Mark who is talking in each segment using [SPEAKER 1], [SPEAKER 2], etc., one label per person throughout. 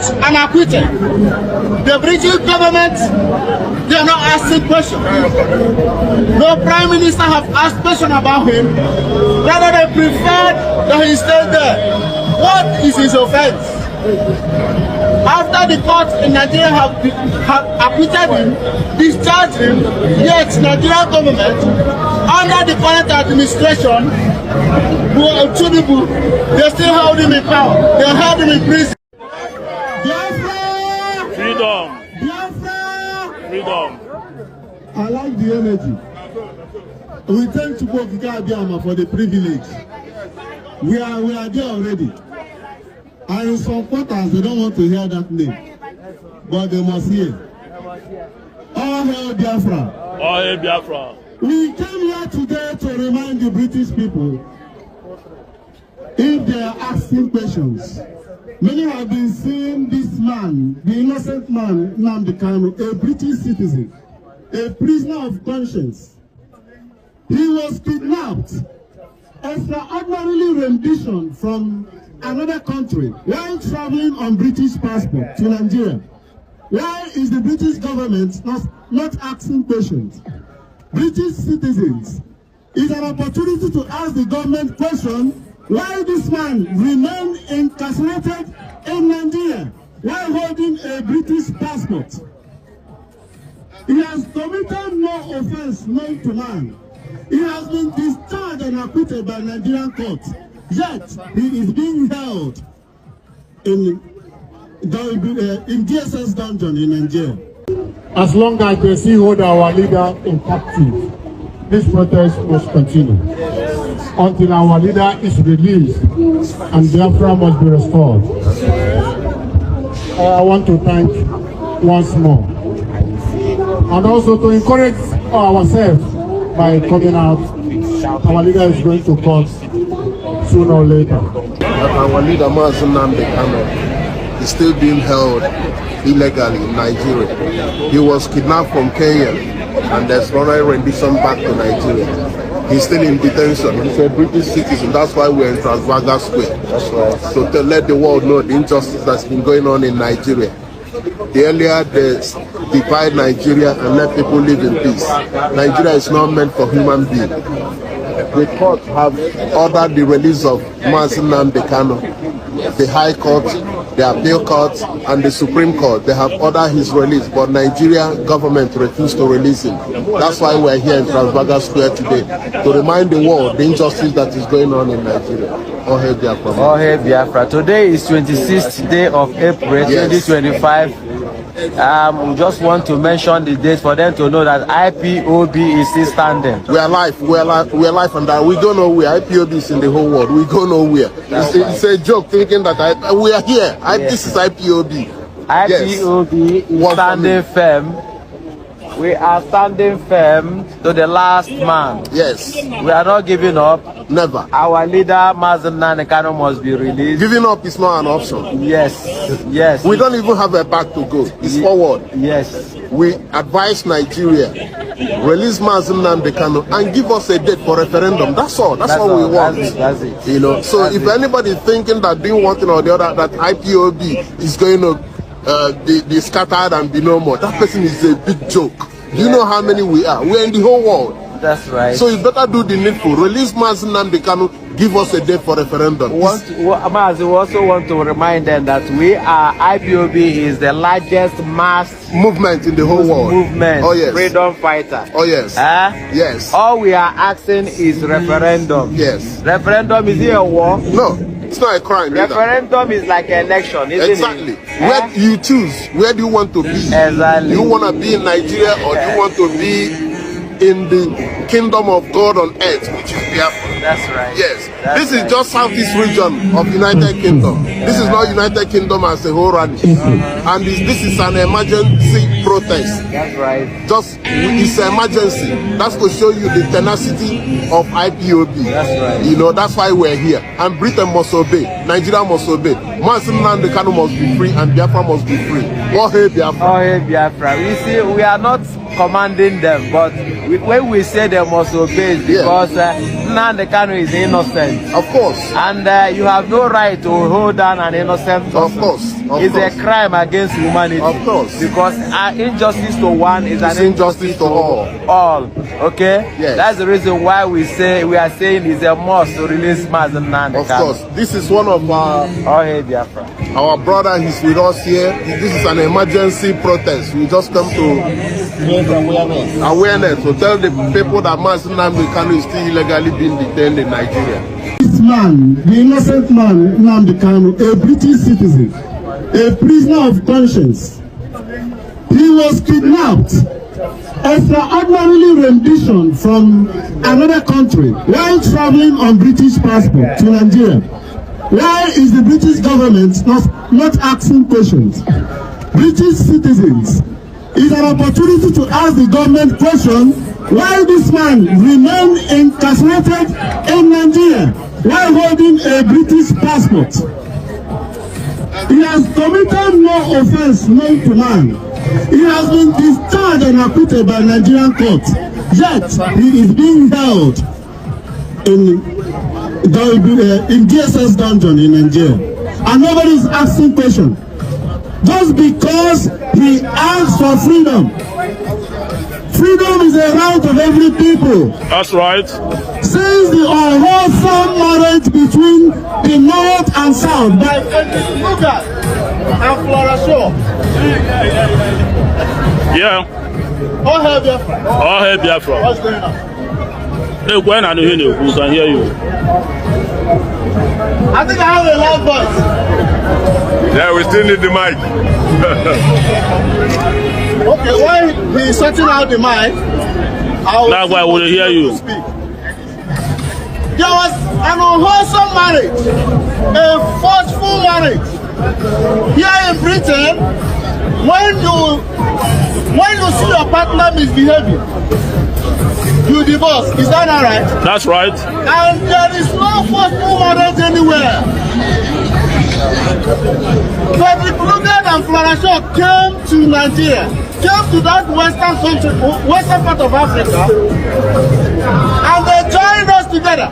[SPEAKER 1] charged and acquitted. The British government, they are not asking questions. No prime minister have asked questions about him. Rather, they preferred that he stay there. What is his offense? After the court in Nigeria have acquitted him, discharged him, yet Nigerian government, under the current administration, Tinubu, they still hold him in power. They hold him in prison. Biafra!
[SPEAKER 2] Freedom!
[SPEAKER 1] Biafra!
[SPEAKER 2] Freedom!
[SPEAKER 1] I like the energy. We thank to go Abiyama for the privilege. We are there already. And in some quarters, they don't want to hear that name. But they must hear. All hail Biafra.
[SPEAKER 2] All hail Biafra.
[SPEAKER 1] We came here today to remind the British people, if they are asking questions, many have been seeing this man, the innocent man, Nnamdi Kanu, a British citizen, a prisoner of conscience. He was kidnapped, extraordinarily rendition from another country while traveling on British passport to Nigeria. Why is the British government not asking questions? British citizens, it's an opportunity to ask the government question why this man remained incarcerated in Nigeria while holding a British passport. He has committed no offense known to man. He has been discharged and acquitted by Nigerian court. Yet, he is being held in DSS dungeon in Nigeria. As long as they still hold our leader in captive, this protest must continue until our leader is released and Biafra must be restored. I want to thank once more and also to encourage ourselves by coming out. Our leader is going to court sooner or later.
[SPEAKER 3] Our leader, Mazi Nnamdi Kanu, is still being held illegally in Nigeria. He was kidnapped from Kenya and there's no rendition back to Nigeria. He's still in detention. He's a British citizen. That's why we're in Trafalgar Square. That's right. So to let the world know the injustice that's been going on in Nigeria. The earlier they divide Nigeria and let people live in peace. Nigeria is not meant for human beings. The court have ordered the release of Mazi Nnamdi Kanu. The High Court, the Appeal Court, and the Supreme Court, they have ordered his release, but Nigeria government refused to release him. That's why we're here in Trafalgar Square today, to remind the world the injustice that is going on in Nigeria. All hail Biafra.
[SPEAKER 4] All hail Biafra. Today is 26th day of April, 2025. We just want to mention the date for them to know that IPOB is still standing.
[SPEAKER 3] We are alive, we are alive, and that we go nowhere. IPOB is in the whole world. We go nowhere. It's a joke thinking that we are here. This is IPOB.
[SPEAKER 4] IPOB is standing firm. We are standing firm to the last man.
[SPEAKER 3] Yes.
[SPEAKER 4] We are not giving up.
[SPEAKER 3] Never.
[SPEAKER 4] Our leader, Mazi Nnamdi Kanu, must be released.
[SPEAKER 3] Giving up is not an option.
[SPEAKER 4] Yes. Yes.
[SPEAKER 3] We don't even have a back to go. It's forward.
[SPEAKER 4] Yes.
[SPEAKER 3] We advise Nigeria, release Mazi Nnamdi Kanu and give us a date for referendum. That's all. That's what we want.
[SPEAKER 4] That's it.
[SPEAKER 3] You know. So if anybody thinking that doing one thing or the other, that IPOB is going to be scattered and be no more, that person is a big joke. Do you know how many we are? We're in the whole world.
[SPEAKER 4] That's right.
[SPEAKER 3] So you better do the needful. Release Mazi Nnamdi Kanu, give us a date for referendum.
[SPEAKER 4] We also want to remind them that IPOB is the largest mass
[SPEAKER 3] movement in the whole world.
[SPEAKER 4] Movement.
[SPEAKER 3] Oh yes.
[SPEAKER 4] Freedom fighter.
[SPEAKER 3] Oh yes. Yes.
[SPEAKER 4] All we are asking is referendum.
[SPEAKER 3] Yes.
[SPEAKER 4] Referendum, is it a war?
[SPEAKER 3] No. It's not a crime.
[SPEAKER 4] Referendum is like an election, isn't
[SPEAKER 3] exactly. It? Where you choose, where do you want to be?
[SPEAKER 4] Exactly.
[SPEAKER 3] Do you want to be in Nigeria or do you want to be in the kingdom of God on earth, which is Biafra?
[SPEAKER 4] That's right.
[SPEAKER 3] Yes. This is just southeast region of United Kingdom. This is not United Kingdom as a whole rally. And this is an emergency protest.
[SPEAKER 4] That's right.
[SPEAKER 3] It's an emergency. That's to show you the tenacity of IPOB.
[SPEAKER 4] That's right.
[SPEAKER 3] You know, that's why we're here. And Britain must obey. Nigeria must obey. Mazi Nnamdi Kanu must be free and Biafra must be free. All hail Biafra.
[SPEAKER 4] All hail Biafra. We are not commanding them, but when we say they must obey, because Nnamdi Kanu is innocent.
[SPEAKER 3] Of course.
[SPEAKER 4] And you have no right to hold down an innocent person.
[SPEAKER 3] Of course.
[SPEAKER 4] It's a crime against humanity.
[SPEAKER 3] Of course.
[SPEAKER 4] Because injustice to one is an
[SPEAKER 3] injustice to
[SPEAKER 4] all. Okay?
[SPEAKER 3] Yes.
[SPEAKER 4] That's the reason why we are saying it's a must to release Mazi Nnamdi Kanu.
[SPEAKER 3] Of course. This is one of our
[SPEAKER 4] Biafra.
[SPEAKER 3] Our brother is with us here. This is an emergency protest. We just come to awareness to tell the people that Mazi Nnamdi Kanu is still illegally being detained in Nigeria.
[SPEAKER 1] This man, the innocent man, Nnamdi Kanu, a British citizen, a prisoner of conscience, he was kidnapped, extraordinarily rendition from another country while traveling on British passport to Nigeria. Why is the British government not asking questions? British citizens, it's an opportunity to ask the government question why this man remained incarcerated in Nigeria while holding a British passport. He has committed no offense known to man. He has been discharged and acquitted by Nigerian court. Yet he is being held in DSS dungeon in Nigeria, and nobody is asking questions. Just because he asks for freedom. Freedom is a right of every people.
[SPEAKER 2] That's right.
[SPEAKER 1] Since the unwholesome marriage between the North and South by Igobs and Florasho.
[SPEAKER 2] Yeah.
[SPEAKER 1] All hail Biafra.
[SPEAKER 2] All hail Biafra.
[SPEAKER 1] What's going on?
[SPEAKER 2] Hey, when I hear you, we can hear you.
[SPEAKER 1] I think I have a loud voice.
[SPEAKER 3] Yeah, we still need the mic.
[SPEAKER 1] Okay, while he's sorting out the mic,
[SPEAKER 2] now I will hear you.
[SPEAKER 1] Speak. There was an unwholesome marriage, a forceful marriage. Here in Britain, when you see your partner misbehaving, you divorce. Is that not right?
[SPEAKER 2] That's right.
[SPEAKER 1] And there is no forceful marriage anywhere. But the Igobs and Florasho came to Nigeria, came to that western country, western part of Africa, and they joined us together.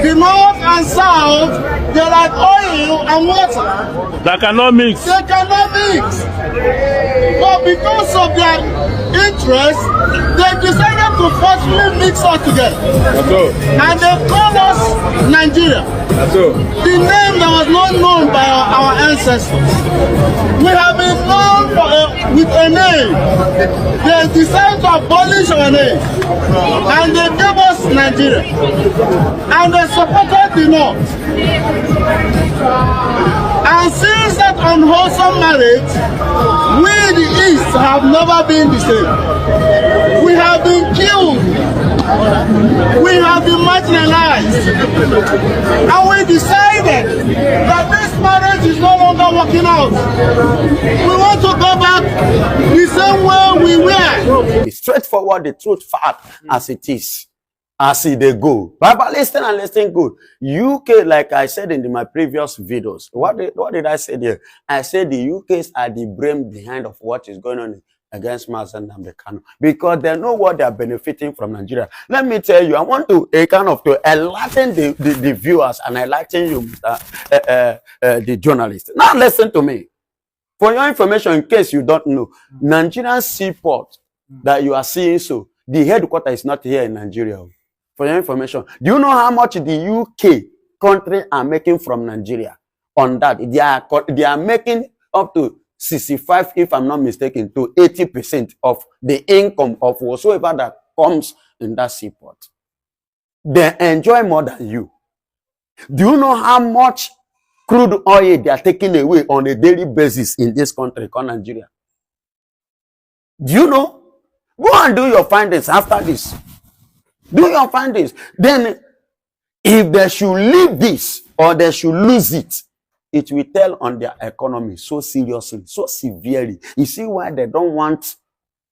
[SPEAKER 1] The North and South, they're like oil and water.
[SPEAKER 2] They cannot mix.
[SPEAKER 1] They cannot mix. But because of their interest, they decided to forcefully mix us together. And they call us Nigeria. The name that was not known by our ancestors. We have been known with a name. They decided to abolish our name. And they gave us Nigeria. And they supported the North. And since that unwholesome marriage, we the East have never been the same. We have been killed. We have been marginalized. And we decided that this marriage is no longer working out. We want to go back the same way we were.
[SPEAKER 5] It's straightforward, the truth fact as it is. As they go. But listen and listen good. UK, like I said in my previous videos, what did I say there? I said the UKs are the brain behind of what is going on against Mazi Nnamdi Kanu, because they know what they are benefiting from Nigeria. Let me tell you, I want to enlighten the viewers and enlighten you, the journalists. Now listen to me. For your information, in case you don't know, Nigerian seaport that you are seeing, so the headquarters is not here in Nigeria. For your information, do you know how much the UK country are making from Nigeria? On that, they are making up to 65, if I'm not mistaken, to 80% of the income of whatsoever that comes in that seaport. They enjoy more than you. Do you know how much crude oil they are taking away on a daily basis in this country called Nigeria? Do you know? Go and do your findings after this. Do your findings. Then, if they should leave this or they should lose it, it will tell on their economy so seriously, so severely. You see why they don't want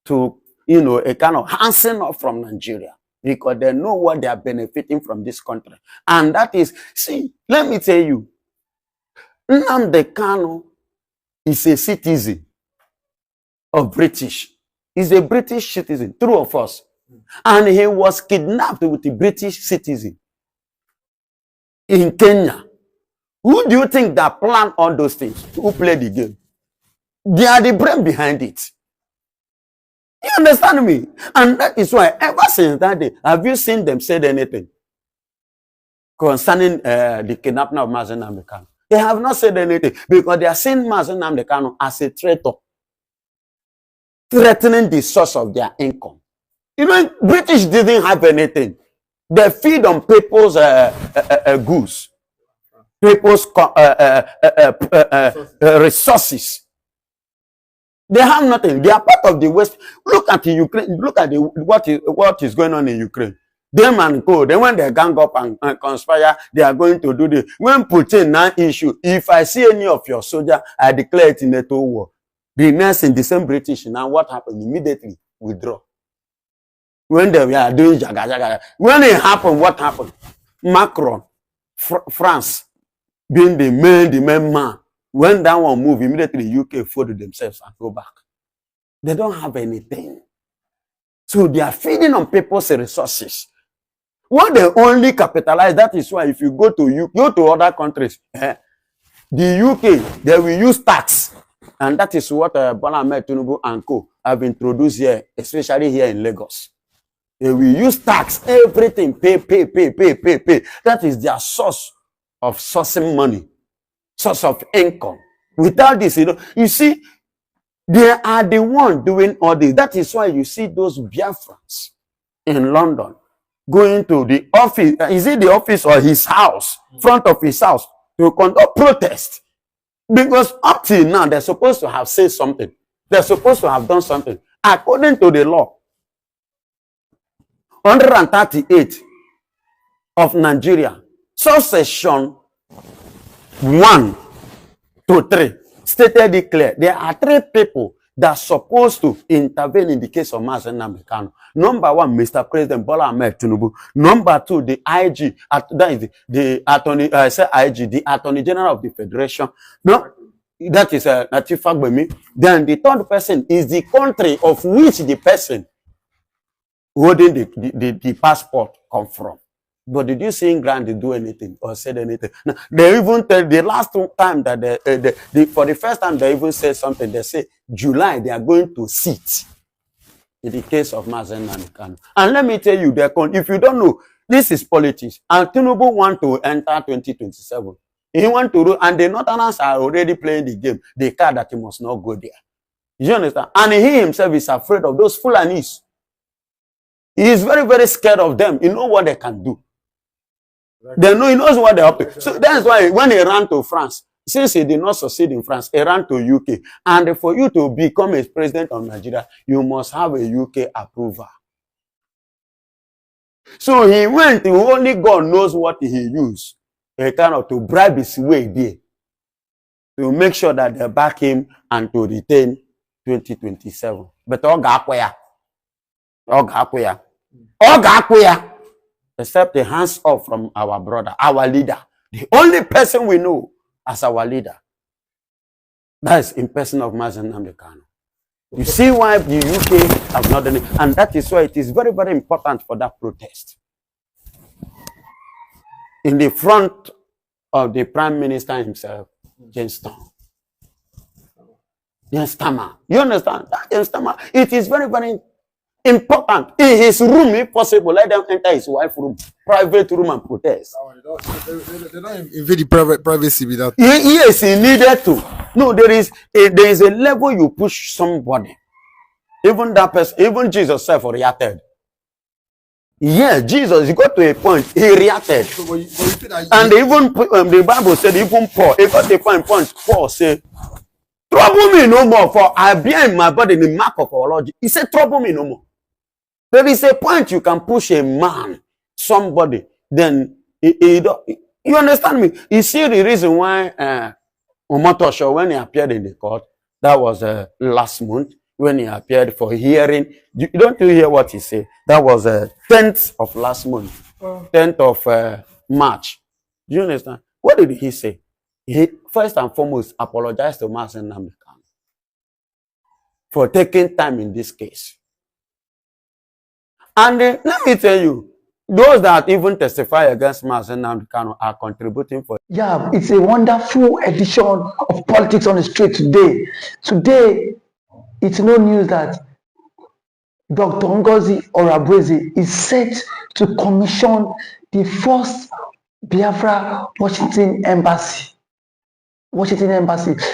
[SPEAKER 5] to, a kind of handsing up from Nigeria, because they know what they are benefiting from this country. And that is, see, let me tell you, Nnamdi Kanu is a citizen of British. He's a British citizen, true of us. And he was kidnapped with a British citizen in Kenya Who do you think that plan all those things? Who play the game? They are the brain behind it. You understand me? And that is why ever since that day, have you seen them said anything concerning the kidnapping of Mazi Nnamdi Kanu? They have not said anything because they are seeing Mazi Nnamdi Kanu as a traitor, threatening the source of their income. You know, British didn't have anything. They feed on people's goods, people's resources. They have nothing. They are part of the West. Look at the Ukraine. Look at what is going on in Ukraine. Them and co. Then when they gang up and conspire, they are going to do this. When Putin now issue, if I see any of your soldier, I declare it in a total war. The next in the same British now, what happened? Immediately withdraw. When they were doing jaga jaga, when it happened, what happened? Macron, France, being the main man. When that one move, immediately UK folded themselves and go back. They don't have anything. So they are feeding on people's resources. What they only capitalize, that is why if you go to other countries, the UK, they will use tax. And that is what Bola Ahmed Tinubu and co have introduced here, especially here in Lagos. They will use tax, everything, pay. That is their source of sourcing money. Source of income. Without this, you see, they are the one doing all this. That is why you see those Biafrans in London going to the office. Is it the office or his house? Front of his house to conduct protest. Because up till now, they're supposed to have said something. They're supposed to have done something. According to the law, 138 of Nigeria, subsection 1 to 3 stated it clear. There are 3 people that are supposed to intervene in the case of Mazi Nnamdi Kanu. Number 1, Mr. President Bola Ahmed Tinubu. Number 2, the IG, that is the attorney, the Attorney General of the Federation. No, that is Natif Fagbemi. Then the 3rd person is the country of which the person holding the passport come from. But did you see England do anything or said anything? No, they even tell the last time that for the first time they even said something. They say July they are going to sit in the case of Mazi Nnamdi Kanu. And let me tell you, if you don't know, this is politics. And Tinubu want to enter 2027. He want to do, and the Northerners are already playing the game. The card that he must not go there. You understand? And he himself is afraid of those Fulanis. He is very, very scared of them. You know what they can do. They know, he knows what they're up to. So that's why when he ran to France, since he did not succeed in France, he ran to UK. And for you to become a president of Nigeria, you must have a UK approval. So he went, only God knows what he used, kind of to bribe his way there, to make sure that they back him and to retain 2027. But except the hands off from our brother, our leader, the only person we know as our leader. That is in person of Mazi Nnamdi Kanu. You see why the UK have not done it, and that is why it is very, very important for that protest. In the front of the Prime Minister himself, James Starmer. You understand? That James Starmer, it is very, very important. In his room, if possible, let them enter his wife's room, private room, and protest.
[SPEAKER 6] They don't invade the privacy with that.
[SPEAKER 5] Yes, he needed to. No, there is a level you push somebody. Even that person, even Jesus self reacted. Yeah, Jesus, he got to a point, he reacted.
[SPEAKER 6] So,
[SPEAKER 5] and even the Bible said, even Paul, he got to a point, Paul said, trouble me no more, for I bear in my body the mark of theology. He said, trouble me no more. There is a point you can push a man, somebody, then you understand me? You see the reason why Omotosho, when he appeared in the court, that was last month, when he appeared for hearing. Don't you hear what he said? That was 10th of last month, 10th of March. Do you understand? What did he say? He first and foremost apologized to Mazi Nnamdi Kanu for taking time in this case. And let me tell you, those that even testify against Mazi Nnamdi Kanu are contributing for.
[SPEAKER 7] Yeah, it's a wonderful edition of Politics on the Street today. Today, it's no news that Dr. Ngozi Orabueze is set to commission the first Biafra Washington Embassy.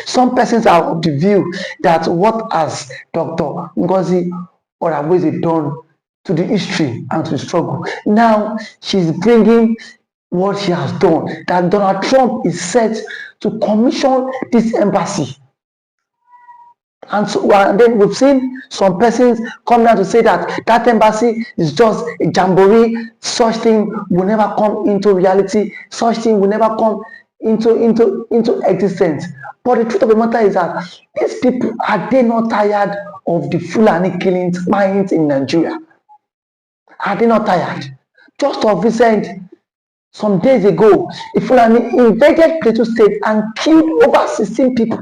[SPEAKER 7] Some persons are of the view that what has Dr. Ngozi Orabueze done to the history and to the struggle. Now she's bringing what she has done, that Donald Trump is set to commission this embassy. And so and then we've seen some persons come out to say that that embassy is just a jamboree. Such thing will never come into reality. Such thing will never come into existence. But the truth of the matter is that these people, are they not tired of the Fulani killings in Nigeria? Are they not tired? Just of recent, some days ago, the Fulani invaded Plateau State and killed over 16 people.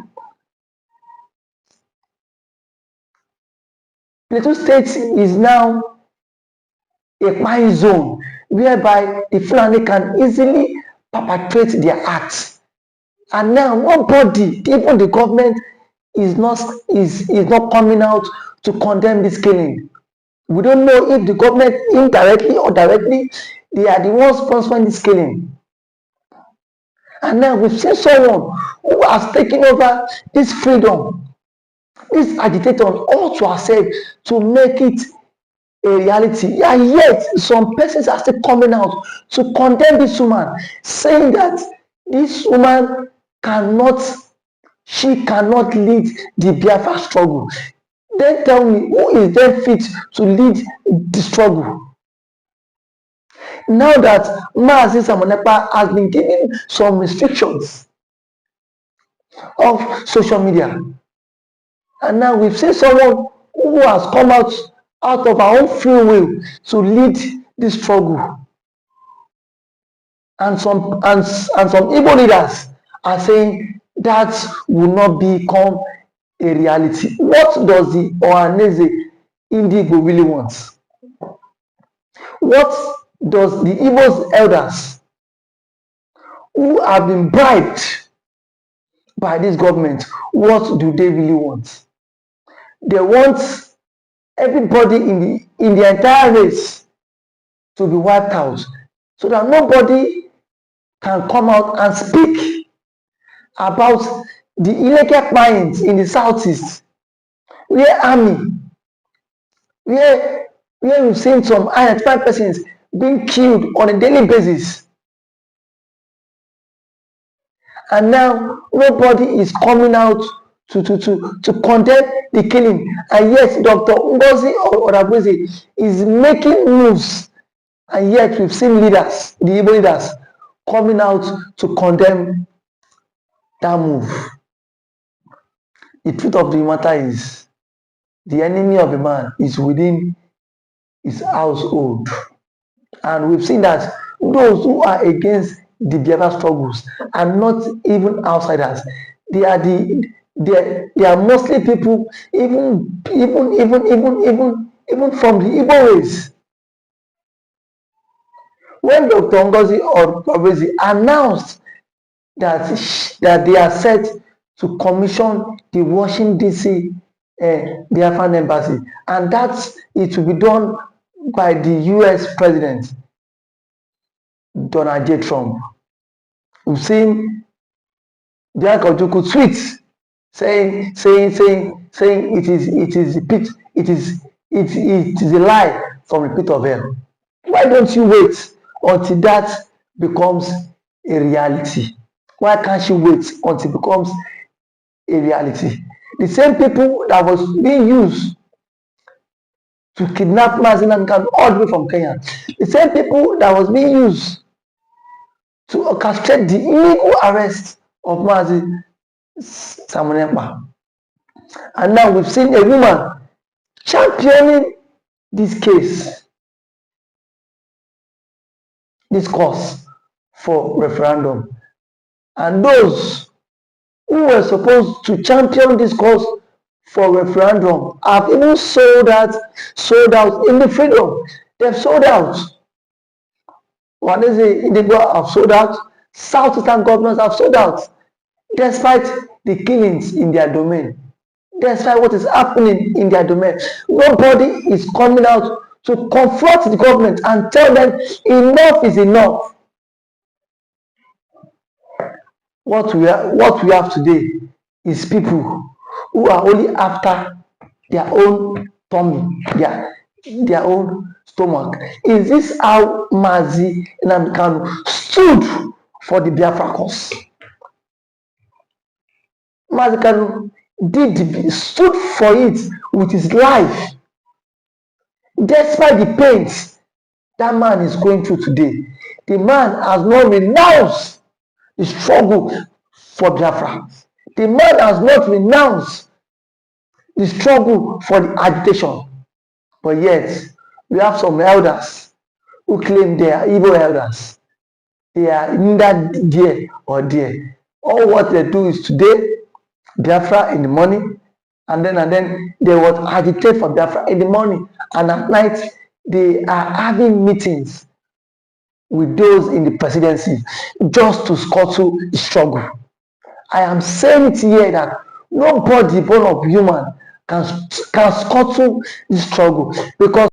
[SPEAKER 7] Plateau State is now a crime zone whereby the Fulani can easily perpetrate their acts. And now nobody, even the government, is not coming out to condemn this killing. We don't know if the government indirectly or directly, they are the ones sponsoring this killing. And now we've seen someone who has taken over this freedom, this agitator, all to ourselves to make it a reality. And yet some persons are still coming out to condemn this woman, saying that this woman cannot lead the Biafra struggle. Then tell me, who is then fit to lead the struggle? Now that Mazi has been given some restrictions of social media, and now we've seen someone who has come out of our own free will to lead this struggle. And some Igbo leaders are saying that will not become a reality. What does the Ohaneze Indigo really want? What does the Igbo's elders who have been bribed by this government, what do they really want? They want everybody in the entire race to be wiped out so that nobody can come out and speak about the illegal mines in the southeast, where we've seen some identified persons being killed on a daily basis. And now nobody is coming out to condemn the killing. And yet Dr. Ngozi Orabueze is making moves. And yet we've seen leaders, the Igbo leaders, coming out to condemn that move. The truth of the matter is, the enemy of a man is within his household. And we've seen that those who are against the Biafra struggles are not even outsiders. They are mostly people, even from the Igbo race. When Dr. Ngozi Orabueze announced that they are set to commission the Washington DC Biafran embassy, and that it will be done by the US President Donald J. Trump. We've seen Bianca Ojukwu tweet saying it is a lie from the pit of hell. Why don't you wait until that becomes a reality? Why can't you wait until it becomes a reality? The same people that was being used to kidnap Mazi Nnamdi Kanu all the way from Kenya, the same people that was being used to orchestrate the illegal arrest of Mazi Samonekpa. And now we've seen a woman championing this case, this cause for referendum. And those who were supposed to champion this cause for referendum have even sold out in the freedom. They've sold out. Igobs have sold out. Southeastern governors have sold out, despite the killings in their domain, despite what is happening in their domain. Nobody is coming out to confront the government and tell them enough is enough. What we have today is people who are only after their own tummy, their own stomach. Is this how Mazi Nnamdi Kanu stood for the Biafra cause? Mazi Kanu stood for it with his life, despite the pains that man is going through today. The man has not renounced the struggle for Biafra. The man has not renounced the struggle for the agitation. But yet, we have some elders who claim they are evil elders. They are neither there or there. All what they do is today, Biafra in the morning, and then they will agitate for Biafra in the morning, and at night they are having meetings with those in the presidency just to scuttle the struggle. I am saying it here that nobody born of human can scuttle the struggle, because